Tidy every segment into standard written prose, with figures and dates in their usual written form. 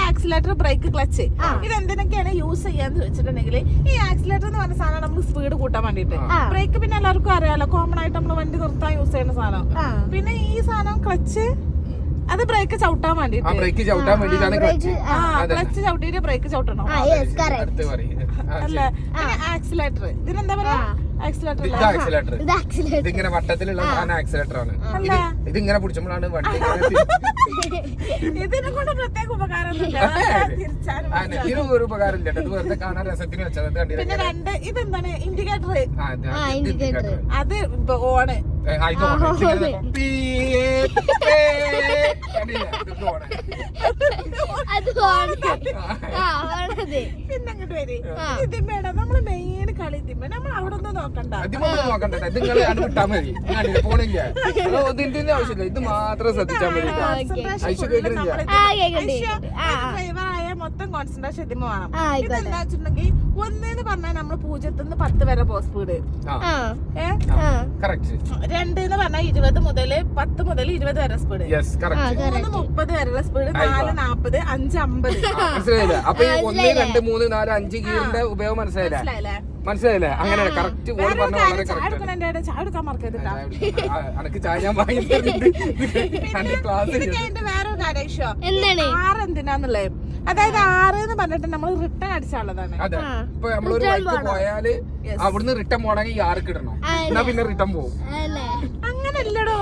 Accelerator, break, clutch ഇതെന്തിനൊക്കെയാണ് use ചെയ്യാന്ന് വെച്ചിട്ടുണ്ടെങ്കിൽ ഈ ആക്സിലേറ്റർ എന്ന് പറഞ്ഞ സാധനം നമുക്ക് സ്പീഡ് കൂട്ടാൻ വേണ്ടിട്ട്, ബ്രേക്ക് പിന്നെ എല്ലാവർക്കും അറിയാലോ, കോമൺ ആയിട്ട് നമ്മൾ വണ്ടി നിർത്താൻ യൂസ് ചെയ്യുന്ന സാധനം. പിന്നെ ഈ സാധനം ക്ലച്ച്, അത് ബ്രേക്ക് ചവിട്ടാൻ വേണ്ടിട്ട്, ബ്രേക്ക് ചവിട്ടാൻ വേണ്ടിട്ടാണ് ക്ലച്ച്. ക്ലച്ച് ചവിട്ടിട്ട് ബ്രേക്ക് ചവിട്ടണം അല്ലേ. ആക്സിലേറ്റർ, ഇതിനെന്താ പറയാ? ആക്സിലേറ്റർ. ഇതിങ്ങനെ വട്ടത്തിലുള്ള സാധനം ആക്സിലേറ്റർ ആണ്. ഇതിങ്ങനെ പിടിച്ചപ്പോഴാണ് വണ്ടി ഇതിനെ കൊണ്ട് പ്രത്യേക ഉപകാരമൊന്നുമില്ല. ഇതിനും ഒരു ഉപകാരം ഇല്ല, ഇത് വെറുതെ കാണാൻ രസത്തിന് വെച്ചത്. പിന്നെ രണ്ട് ഇതെന്താണ്? ഇൻഡിക്കേറ്റർ. അത് ഓണ്. പിന്നങ്ങോട്ട് വരും ഇതിമ്മേടെ നമ്മള് മെയിൻ കളി ഇതിമ്മ. നമ്മൾ അവിടെ ഒന്നും നോക്കണ്ട, നിങ്ങൾ വിട്ടാ മതി. പോണില്ല, ഇതിന്റെ ആവശ്യമില്ല, ഇത് മാത്രം ശ്രദ്ധിച്ചാൽ മതി. ഡ്രൈവറായ മൊത്തം കോൺസെൻട്രേഷൻ ഇതിമ്മ വേണം. ഇതെന്താ വെച്ചിട്ടുണ്ടെങ്കിൽ ഒന്നെന്ന് പറഞ്ഞാൽ നമ്മള് 0 to 10 വരെ പോ സ്പീഡ്. 2 എന്ന് പറഞ്ഞാൽ 20 മുതൽ 10 മുതൽ 20 വരെ സ്പീഡ്. 3 30 വരെയുള്ള സ്പീഡ്. 4 40 5 50. മനസ്സിലായില്ലേ? അപ്പൊ 1 2 3 4 5 ഗിയറിന്റെ ഉപയോഗം മനസ്സിലായില്ലേ? മനസ്സിലായില്ലേ? അങ്ങനെ കറക്റ്റ് ഓൾ പറഞ്ഞ വളരെ കറക്റ്റ്. ചായ എടുക്കാൻ മറക്കരുത്. അനക്ക് ചായ ഞാൻ വാങ്ങി ക്ലാസ്. വേറൊരു കാര്യം 6 എന്തിനാന്നുള്ളത്, അതായത് 6 എന്ന് പറഞ്ഞിട്ട് നമ്മൾ റിട്ടേൺ അടിച്ചാലുള്ളതാണ്. അതെ, ഇപ്പൊ നമ്മളൊരു വഴിക്ക് പോയാല് അവിടുന്ന് റിട്ടേൺ പോണെങ്കിൽ 6 ഇടണം, എന്നാ പിന്നെ റിട്ടേൺ പോകും. അങ്ങനല്ലടോ,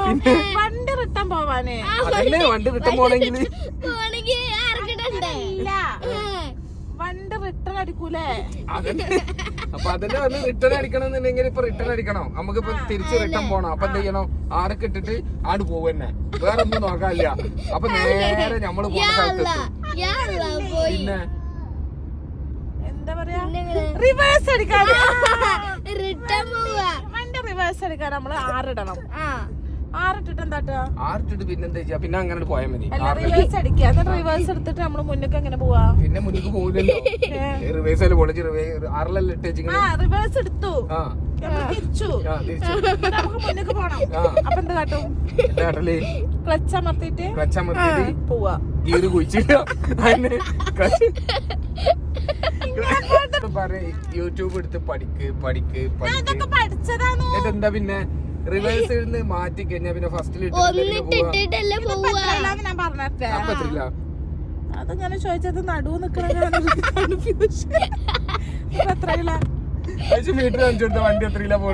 വണ്ടി റിട്ടേൺ പോവാനേ. അതന്നെ, വണ്ടി റിട്ടേൺ പോണെങ്കിൽ വണ്ടി റിട്ടേൺ അടിക്കൂലേ? അപ്പൊ അതിന്റെ വന്ന് റിട്ടേൺ അടിക്കണം എന്നുണ്ടെങ്കിൽ ഇപ്പൊ റിട്ടേൺ അടിക്കണം, നമുക്കിപ്പൊ തിരിച്ച് റിട്ടേൺ പോണം. അപ്പൊ എന്ത് ചെയ്യണം? 6 ഇട്ടിട്ട് ആട് പോവന്നെ, വേറെ ഒന്നും നോക്കാനില്ല. അപ്പൊ നേരെ നമ്മള് പോകുന്ന സ്ഥലത്തെത്തും. പിന്നെ എന്താ പറയാ, റിവേഴ്സ് അടിക്കാൻ, വണ്ടി റിവേഴ്സ് അടിക്കാൻ നമ്മള് 6 ഇടണം. 6 ഇട്ടിട്ട് എന്താ? 6 ഇട്ടിട്ട് പിന്നെന്താ ചെയ്യാ? പിന്നെ അങ്ങനെ പോയാൽ മതി. റിവേഴ്സ് അടിക്കുക, എന്നിട്ട് റിവേഴ്സ് എടുത്തിട്ട് നമ്മള് മുന്നേക്ക് എങ്ങനെ പോവാ? പിന്നെ മുന്നേക്ക് പോകില്ലല്ലോ, റിവേഴ്സ് പൊളിച്ച് 6 ഇട്ടേച്ച് റിവേഴ്സ് എടുത്തു, തിരിച്ചു, നമുക്ക് മുന്നേക്ക് പോണം. അപ്പൊ എന്താ കാട്ടും? ക്ലച്ച് അമർത്തിട്ട് പോവാ, ഗിയർ കുഴിച്ചിട്ട് യൂട്യൂബ് എടുത്ത് പഠിക്ക്. ഇതെന്താ പിന്നെ റിവേഴ്സിൽ നിന്ന് മാറ്റി കഴിഞ്ഞാ പിന്നെ ഫസ്റ്റിൽ അതങ്ങനെ ചോദിച്ചത് നടുവ് നിക്കണ മീറ്റർ കാണിച്ചു കൊടുത്ത വണ്ടി എത്രയില്ല പോണത്?